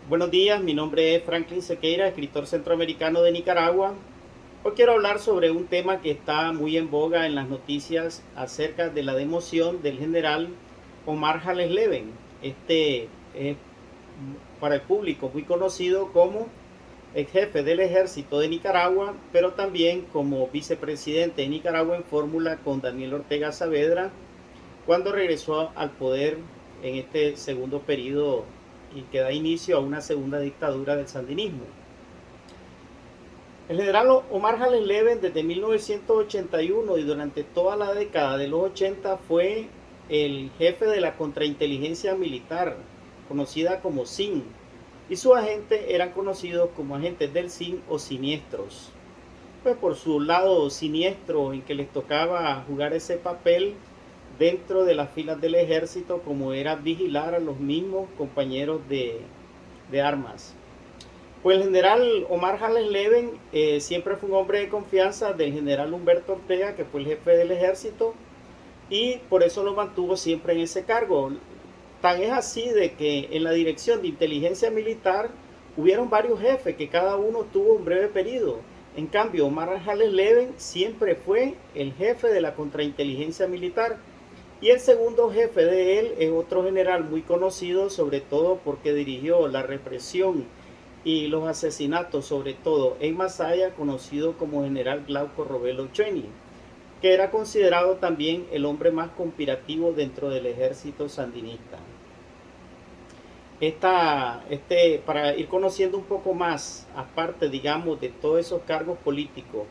Buenos días, mi nombre es Franklin Sequeira, escritor centroamericano de Nicaragua. Hoy quiero hablar sobre un tema que está muy en boga en las noticias acerca de la democión del general Omar Hales Leven. Este es para el público muy conocido como el jefe del ejército de Nicaragua, pero también como vicepresidente de Nicaragua en fórmula con Daniel Ortega Saavedra, cuando regresó al poder en este segundo periodo y que da inicio a una segunda dictadura del sandinismo. El general Omar Hales Leven desde 1981 y durante toda la década de los 80 fue el jefe de la contrainteligencia militar, conocida como SIN, y sus agentes eran conocidos como agentes del SIN o siniestros. Pues por su lado siniestro en que les tocaba jugar ese papel dentro de las filas del ejército, como era vigilar a los mismos compañeros de armas. Pues el general Omar Hales Leven siempre fue un hombre de confianza del general Humberto Ortega, que fue el jefe del ejército, y por eso lo mantuvo siempre en ese cargo. Tan es así de que en la dirección de inteligencia militar hubieron varios jefes que cada uno tuvo un breve periodo. En cambio, Omar Hales Leven siempre fue el jefe de la contrainteligencia militar. Y el segundo jefe de él es otro general muy conocido, sobre todo porque dirigió la represión y los asesinatos, sobre todo en Masaya, conocido como general Glauco Robelo Cheni, que era considerado también el hombre más conspirativo dentro del ejército sandinista. Para ir conociendo un poco más, aparte, digamos, de todos esos cargos políticos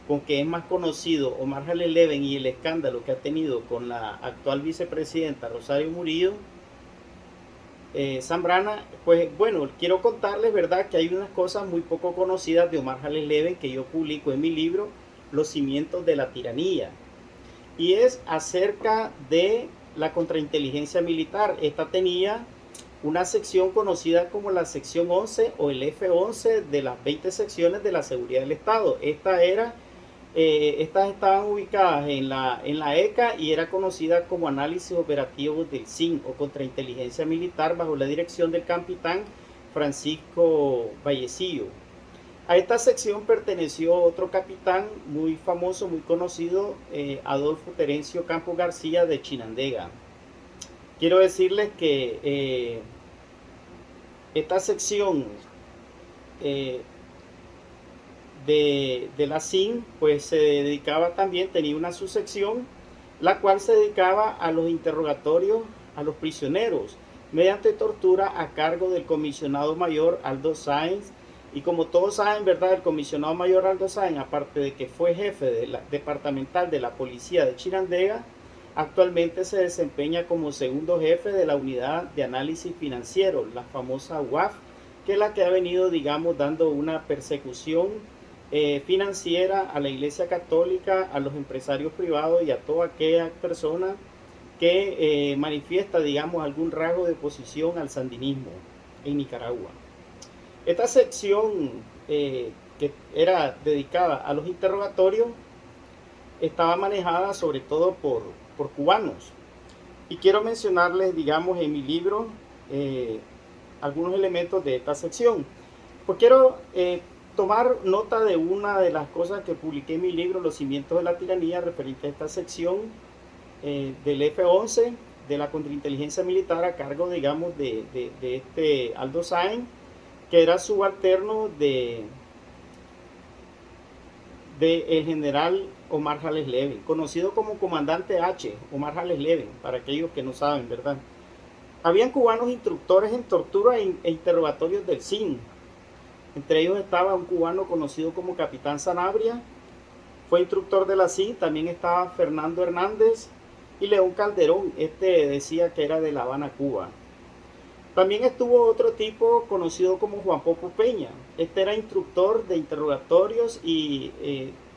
con que es más conocido Omar Hales Leven y el escándalo que ha tenido con la actual vicepresidenta Rosario Murillo Zambrana, pues bueno, quiero contarles, ¿verdad?, que hay unas cosas muy poco conocidas de Omar Hales Leven que yo publico en mi libro Los cimientos de la tiranía, y es acerca de la contrainteligencia militar. Esta tenía una sección conocida como la sección 11 o el F11 de las 20 secciones de la seguridad del Estado. Estas estaban ubicadas en la ECA y era conocida como análisis operativo del SIN o contrainteligencia militar, bajo la dirección del capitán Francisco Vallecillo. A esta sección perteneció otro capitán muy famoso, muy conocido, Adolfo Terencio Campos García de Chinandega. Quiero decirles que esta sección eh, de la SIN pues se dedicaba también, tenía una subsección, la cual se dedicaba a los interrogatorios a los prisioneros mediante tortura a cargo del comisionado mayor Aldo Sáenz. Y como todos saben, ¿verdad?, el comisionado mayor Aldo Sáenz, aparte de que fue jefe de la departamental de la policía de Chirandega, actualmente se desempeña como segundo jefe de la unidad de análisis financiero, la famosa UAF, que es la que ha venido, digamos, dando una persecución financiera a la Iglesia Católica, a los empresarios privados y a toda aquella persona que manifiesta, digamos, algún rasgo de oposición al sandinismo en Nicaragua. Esta sección que era dedicada a los interrogatorios estaba manejada sobre todo por cubanos. Y quiero mencionarles, digamos, en mi libro algunos elementos de esta sección. Pues quiero tomar nota de una de las cosas que publiqué en mi libro, Los cimientos de la tiranía, referente a esta sección del F11, de la contrainteligencia militar, a cargo, digamos, de este Aldo Sáenz, que era subalterno de el general Omar Hales Leven, conocido como comandante H, Omar Hales Leven, para aquellos que no saben, ¿verdad? Habían cubanos instructores en tortura e interrogatorios del SIN. Entre ellos estaba un cubano conocido como Capitán Sanabria, fue instructor de la SIN. También estaba Fernando Hernández y León Calderón, este decía que era de La Habana, Cuba. También estuvo otro tipo conocido como Juan Popo Peña. Este era instructor de interrogatorios y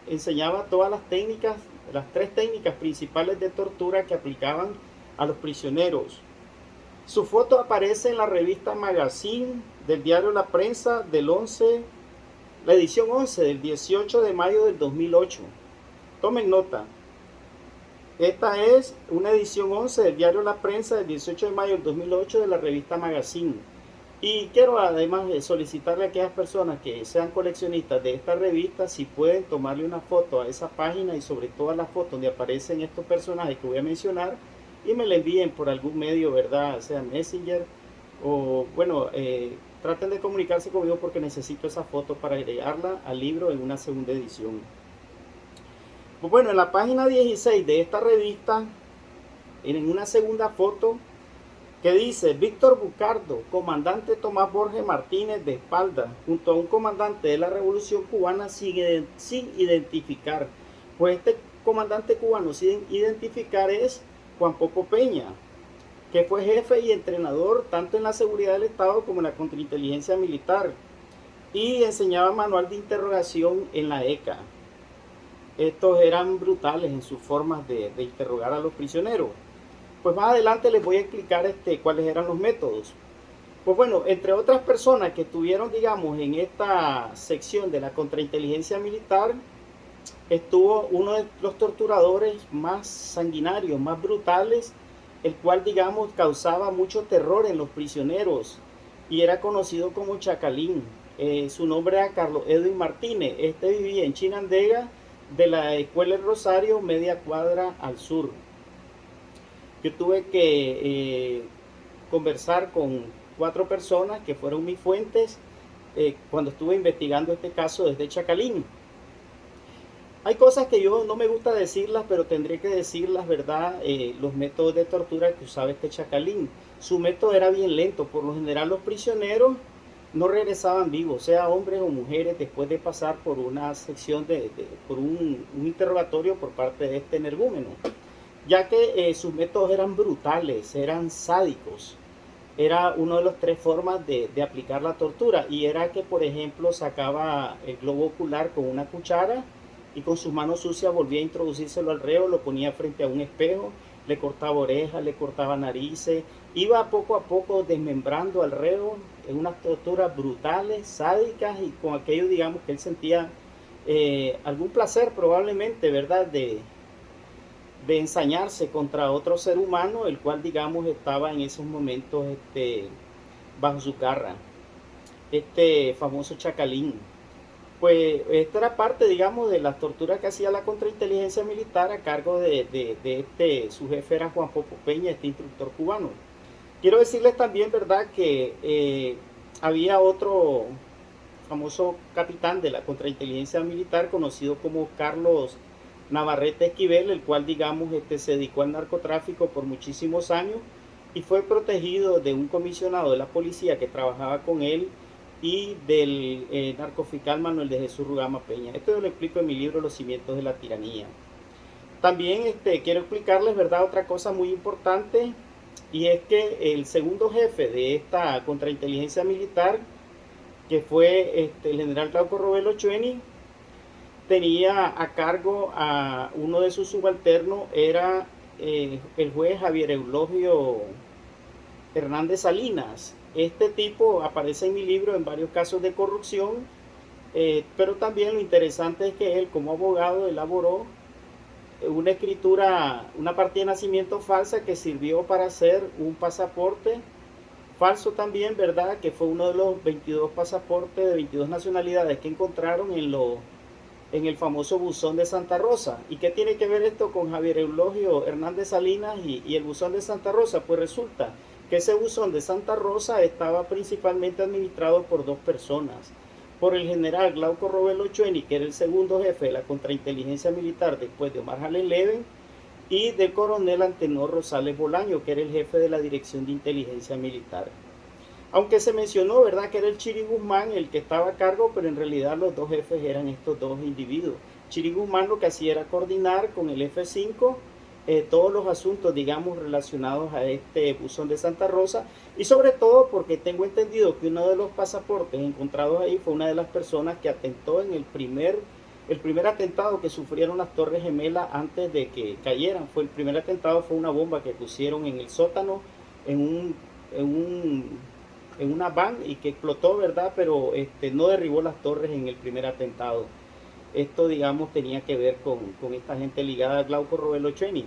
enseñaba todas las técnicas, las tres técnicas principales de tortura que aplicaban a los prisioneros. Su foto aparece en la revista Magazine del diario La Prensa del 11, la edición 11 del 18 de mayo del 2008. Tomen nota. Esta es una edición 11 del diario La Prensa del 18 de mayo del 2008 de la revista Magazine. Y quiero además solicitarle a aquellas personas que sean coleccionistas de esta revista, si pueden tomarle una foto a esa página y sobre todo a la foto donde aparecen estos personajes que voy a mencionar y me la envíen por algún medio, ¿verdad? Sea Messenger o bueno, traten de comunicarse conmigo porque necesito esa foto para agregarla al libro en una segunda edición. Pues bueno, en la página 16 de esta revista, en una segunda foto, que dice Víctor Bucardo, comandante Tomás Borges Martínez de espalda, junto a un comandante de la Revolución Cubana sin identificar. Pues este comandante cubano sin identificar es Juan Poco Peña, que fue jefe y entrenador tanto en la seguridad del Estado como en la contrainteligencia militar y enseñaba manual de interrogación en la ECA. Estos eran brutales en sus formas de interrogar a los prisioneros. Pues más adelante les voy a explicar cuáles eran los métodos. Pues bueno, entre otras personas que estuvieron, digamos, en esta sección de la contrainteligencia militar, estuvo uno de los torturadores más sanguinarios, más brutales, el cual, digamos, causaba mucho terror en los prisioneros y era conocido como Chacalín. Su nombre era Carlos Edwin Martínez. Este vivía en Chinandega, de la Escuela del Rosario, media cuadra al sur. Yo tuve que conversar con 4 personas que fueron mis fuentes cuando estuve investigando este caso desde Chacalín. Hay cosas que yo no me gusta decirlas, pero tendré que decirlas, ¿verdad? Los métodos de tortura que usaba este Chacalín. Su método era bien lento. Por lo general los prisioneros no regresaban vivos, sea hombres o mujeres, después de pasar por una sección por un interrogatorio por parte de este energúmeno, ya que sus métodos eran brutales, eran sádicos. Era una de las 3 formas de aplicar la tortura, y era que, por ejemplo, sacaba el globo ocular con una cuchara y con sus manos sucias volvía a introducírselo al reo, lo ponía frente a un espejo, le cortaba orejas, le cortaba narices, iba poco a poco desmembrando al reo en unas torturas brutales, sádicas, y con aquello, digamos, que él sentía algún placer probablemente, ¿verdad?, de ensañarse contra otro ser humano, el cual, digamos, estaba en esos momentos bajo su garra, este famoso Chacalín. Pues esta era parte, digamos, de las torturas que hacía la contrainteligencia militar a cargo su jefe era Juan Popo Peña, este instructor cubano. Quiero decirles también, ¿verdad?, que había otro famoso capitán de la contrainteligencia militar conocido como Carlos Navarrete Esquivel, el cual, digamos, se dedicó al narcotráfico por muchísimos años y fue protegido de un comisionado de la policía que trabajaba con él y del narcofiscal Manuel de Jesús Rugama Peña. Esto yo lo explico en mi libro Los cimientos de la tiranía. También quiero explicarles, ¿verdad?, otra cosa muy importante, y es que el segundo jefe de esta contrainteligencia militar, que fue el general Glauco Robelo Chueni, tenía a cargo a uno de sus subalternos, era el juez Javier Eulogio Hernández Salinas. Este tipo aparece en mi libro en varios casos de corrupción, pero también lo interesante es que él, como abogado, elaboró una escritura, una partida de nacimiento falsa que sirvió para hacer un pasaporte falso también, ¿verdad?, que fue uno de los 22 pasaportes de 22 nacionalidades que encontraron en el famoso buzón de Santa Rosa. ¿Y qué tiene que ver esto con Javier Eulogio Hernández Salinas y el buzón de Santa Rosa? Pues resulta que ese buzón de Santa Rosa estaba principalmente administrado por 2 personas. Por el general Glauco Robelo Chueni, que era el segundo jefe de la contrainteligencia militar después de Omar Halen Leven, y del coronel Antenor Rosales Bolaño, que era el jefe de la Dirección de Inteligencia Militar. Aunque se mencionó, ¿verdad?, que era el Chiri Guzmán el que estaba a cargo, pero en realidad los 2 jefes eran estos 2 individuos. Chiri Guzmán lo que hacía era coordinar con el F5 todos los asuntos, digamos, relacionados a este buzón de Santa Rosa, y sobre todo porque tengo entendido que uno de los pasaportes encontrados ahí fue una de las personas que atentó en el primer atentado que sufrieron las Torres Gemelas antes de que cayeran. El primer atentado fue una bomba que pusieron en el sótano en una van y que explotó, ¿verdad? Pero no derribó las torres en el primer atentado. Esto, digamos, tenía que ver con esta gente ligada a Glauco Robelo Chueni.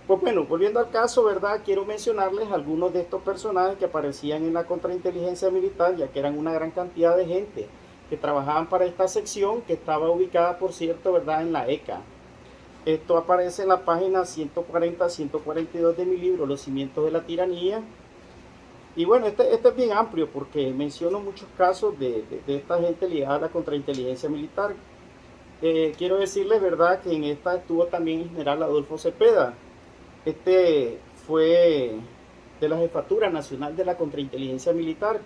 Pues bueno, volviendo al caso, ¿verdad? Quiero mencionarles algunos de estos personajes que aparecían en la contrainteligencia militar, ya que eran una gran cantidad de gente que trabajaban para esta sección, que estaba ubicada, por cierto, ¿verdad?, en la ECA. Esto aparece en la página 140-142 de mi libro, Los cimientos de la tiranía. Y bueno, este es bien amplio porque menciono muchos casos de esta gente ligada a la contrainteligencia militar. Quiero decirles, ¿verdad?, que en esta estuvo también el general Adolfo Cepeda. Este fue de la Jefatura Nacional de la Contrainteligencia Militar.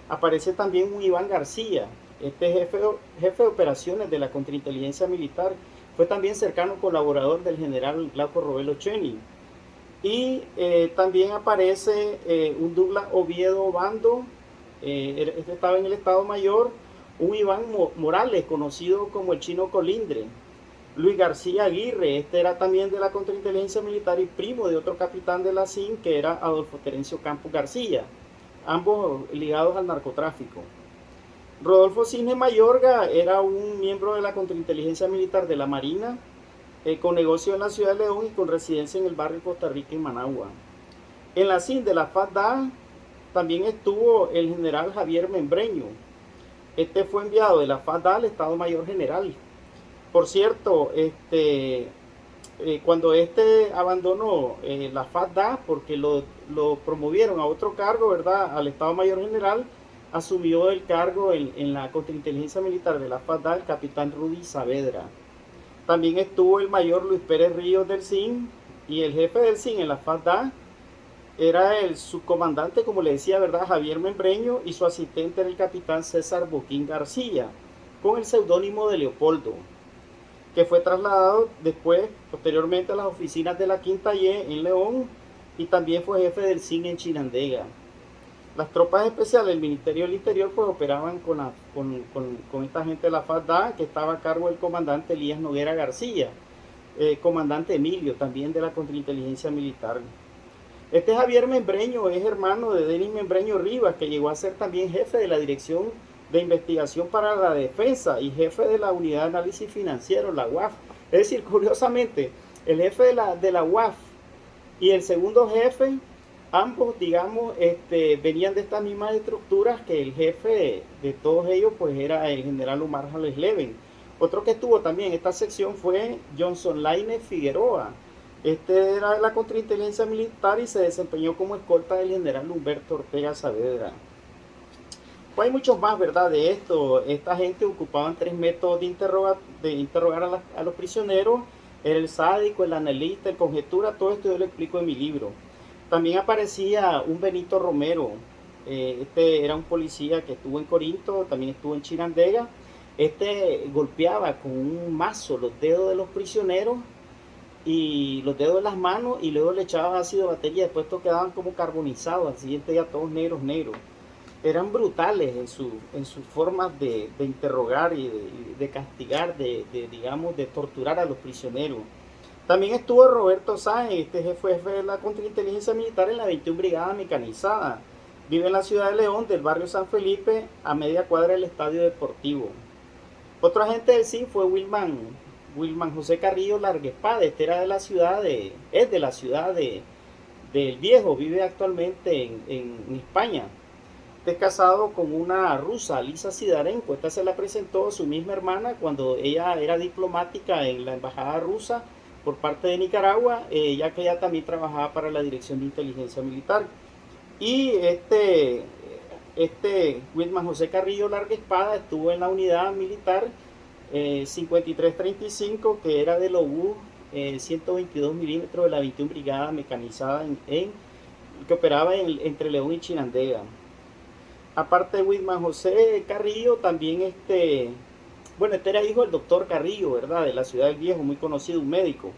Aparece también un Iván García, este jefe de operaciones de la Contrainteligencia Militar. Fue también cercano colaborador del general Glauco Robelo Cheni. Y también aparece un Douglas Oviedo Bando, este estaba en el Estado Mayor, un Iván Morales, conocido como el Chino Colindre, Luis García Aguirre, este era también de la contrainteligencia militar y primo de otro capitán de la CIN, que era Adolfo Terencio Campos García, ambos ligados al narcotráfico. Rodolfo Cisne Mayorga era un miembro de la contrainteligencia militar de la Marina, con negocio en la ciudad de León y con residencia en el barrio Costa Rica y Managua. En la CIN de la FADA también estuvo el general Javier Membreño. Este fue enviado de la FADA al Estado Mayor General. Por cierto, cuando este abandonó la FADA, porque lo promovieron a otro cargo, ¿verdad?, al Estado Mayor General, asumió el cargo en la contrainteligencia militar de la FADA el capitán Rudy Saavedra. También estuvo el mayor Luis Pérez Ríos del CIN, y el jefe del CIN en la FADA era el subcomandante, como le decía, ¿verdad?, Javier Membreño, y su asistente era el capitán César Boquín García, con el seudónimo de Leopoldo, que fue trasladado después, posteriormente, a las oficinas de la Quinta Y en León, y también fue jefe del CIN en Chinandega. Las tropas especiales del Ministerio del Interior pues operaban con esta gente de la FADA, que estaba a cargo del comandante Elías Noguera García, comandante Emilio, también de la contrainteligencia militar. Este Javier Membreño es hermano de Denis Membreño Rivas, que llegó a ser también jefe de la Dirección de Investigación para la Defensa y jefe de la Unidad de Análisis Financiero, la UAF. Es decir, curiosamente, el jefe de la UAF y el segundo jefe, ambos, digamos, venían de estas mismas estructuras, que el jefe de todos ellos pues era el general Omar Jales Leven. Otro que estuvo también en esta sección fue Johnson Laine Figueroa. Este era de la contrainteligencia militar y se desempeñó como escolta del general Humberto Ortega Saavedra. Pues hay muchos más, ¿verdad?, de esto. Esta gente ocupaban tres métodos de interrogar a los prisioneros. Era el sádico, el analista, el conjetura. Todo esto yo lo explico en mi libro. También aparecía un Benito Romero. Este era un policía que estuvo en Corinto, también estuvo en Chinandega. Este golpeaba con un mazo los dedos de los prisioneros y los dedos de las manos, y luego le echaba ácido batería. Después estos quedaban como carbonizados, al siguiente día todos negros. Eran brutales en sus formas de interrogar y de castigar, digamos, de torturar a los prisioneros. También estuvo Roberto Sáenz, este fue jefe de la contrainteligencia militar en la 21 Brigada Mecanizada. Vive en la ciudad de León, del barrio San Felipe, a media cuadra del estadio deportivo. Otro agente del CIN fue Wilman José Carrillo Larguespada. Este era de la ciudad del Viejo, vive actualmente en España. Este casado con una rusa, Lisa Sidarenko. Esta se la presentó su misma hermana cuando ella era diplomática en la embajada rusa por parte de Nicaragua, ya que ella también trabajaba para la Dirección de Inteligencia Militar. Y Wilman José Carrillo Larguespada estuvo en la unidad militar 5335, que era del obús 122 milímetros de la 21 Brigada Mecanizada, que operaba entre León y Chinandega. Aparte de Wilman José Carrillo, también este era hijo del doctor Carrillo, ¿verdad?, de la ciudad del Viejo, muy conocido, un médico.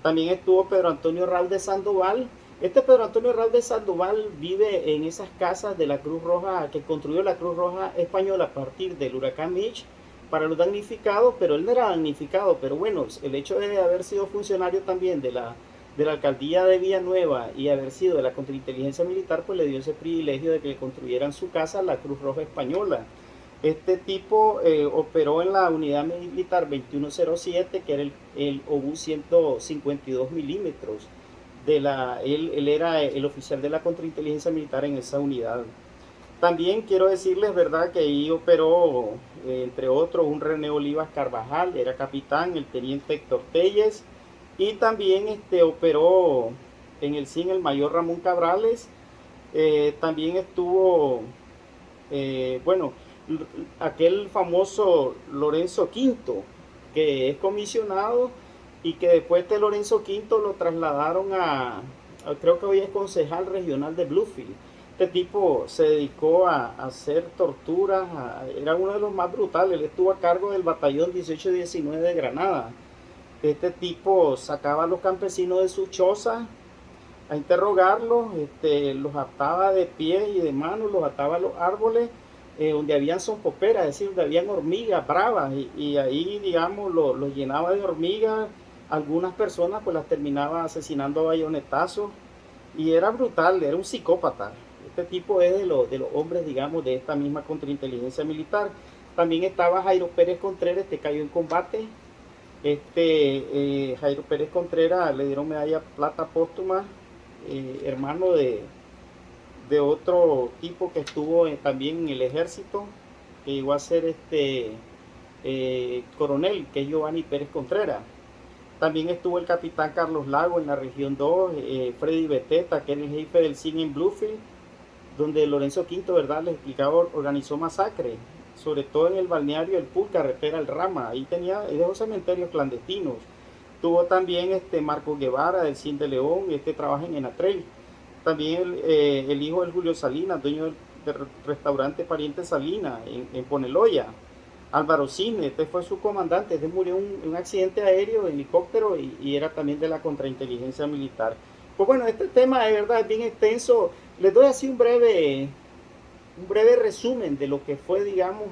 También estuvo Pedro Antonio Raúl de Sandoval. Este Pedro Antonio Raúl de Sandoval vive en esas casas de la Cruz Roja, que construyó la Cruz Roja Española a partir del huracán Mitch para los damnificados, pero él no era damnificado. Pero bueno, el hecho de haber sido funcionario también de la alcaldía de Villanueva y haber sido de la contrainteligencia militar, pues le dio ese privilegio de que le construyeran su casa la Cruz Roja Española. Este tipo operó en la unidad militar 2107, que era el obús 152 milímetros. él era el oficial de la contrainteligencia militar en esa unidad. También quiero decirles, ¿verdad?, que ahí operó, entre otros, un René Olivas Carvajal, era capitán, el teniente Héctor Telles, y también operó en el CIN el mayor Ramón Cabrales. También estuvo, bueno, aquel famoso Lorenzo Quinto, que es comisionado y que después de Lorenzo Quinto lo trasladaron creo que hoy es concejal regional de Bluefield. Este tipo se dedicó a hacer torturas, era uno de los más brutales, él estuvo a cargo del batallón 1819 de Granada. Este tipo sacaba a los campesinos de sus chozas a interrogarlos, los ataba de pies y de manos, los ataba a los árboles donde habían sonpoperas, es decir, donde habían hormigas bravas, y ahí, digamos, los llenaba de hormigas. Algunas personas pues las terminaba asesinando a bayonetazos, y era brutal, era un psicópata. Este tipo es de los hombres, digamos, de esta misma contrainteligencia militar. También estaba Jairo Pérez Contreras, cayó en combate. Jairo Pérez Contreras le dieron medalla plata póstuma, hermano de otro tipo que estuvo también en el ejército, que llegó a ser coronel, que es Giovanni Pérez Contreras. También estuvo el capitán Carlos Lago en la región 2, Freddy Beteta, que era el jefe del CIN en Bluefield, donde Lorenzo Quinto, ¿verdad?, les explicaba, organizó masacres, sobre todo en el balneario El Pool, carretera El Rama. Ahí dejó cementerios clandestinos. Tuvo también Marco Guevara del CIN de León, trabaja en Enatrell. También el hijo del Julio Salinas, dueño del restaurante Pariente Salinas en Poneloya. Álvaro Cine, fue su comandante, murió en un accidente aéreo, de helicóptero, y era también de la contrainteligencia militar. Pues bueno, este tema de verdad es bien extenso. Les doy así un breve resumen de lo que fue, digamos,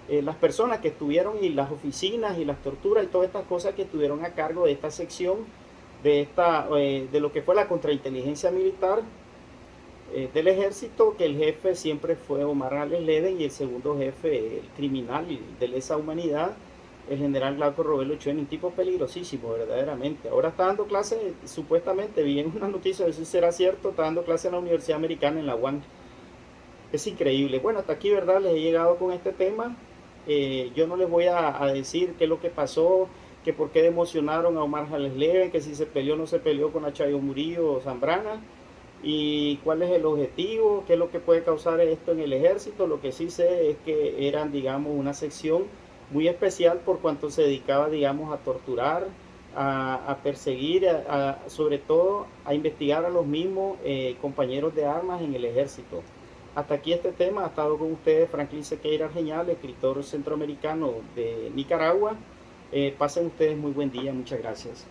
las personas que estuvieron, y las oficinas y las torturas y todas estas cosas que estuvieron a cargo de esta sección, de lo que fue la contrainteligencia militar del ejército, que el jefe siempre fue Omar Alex Leden, y el segundo jefe, el criminal de lesa humanidad, el general Glauco Robelo Ochoa, un tipo peligrosísimo, verdaderamente. Ahora está dando clases, supuestamente, vi en una noticia, no sé si será cierto, está dando clases en la Universidad Americana, en la UAM. Es increíble. Bueno, hasta aquí, ¿verdad?, les he llegado con este tema. Yo no les voy a decir qué es lo que pasó, que por qué emocionaron a Omar Alex Leden, que si se peleó o no se peleó con Achayo Murillo o Zambrana, y cuál es el objetivo, qué es lo que puede causar esto en el ejército. Lo que sí sé es que eran, digamos, una sección muy especial por cuanto se dedicaba, digamos, a torturar, a perseguir, sobre todo a investigar a los mismos compañeros de armas en el ejército. Hasta aquí este tema. Ha estado con ustedes Franklin Sequeira Argeñal, escritor centroamericano de Nicaragua. Pasen ustedes muy buen día. Muchas gracias.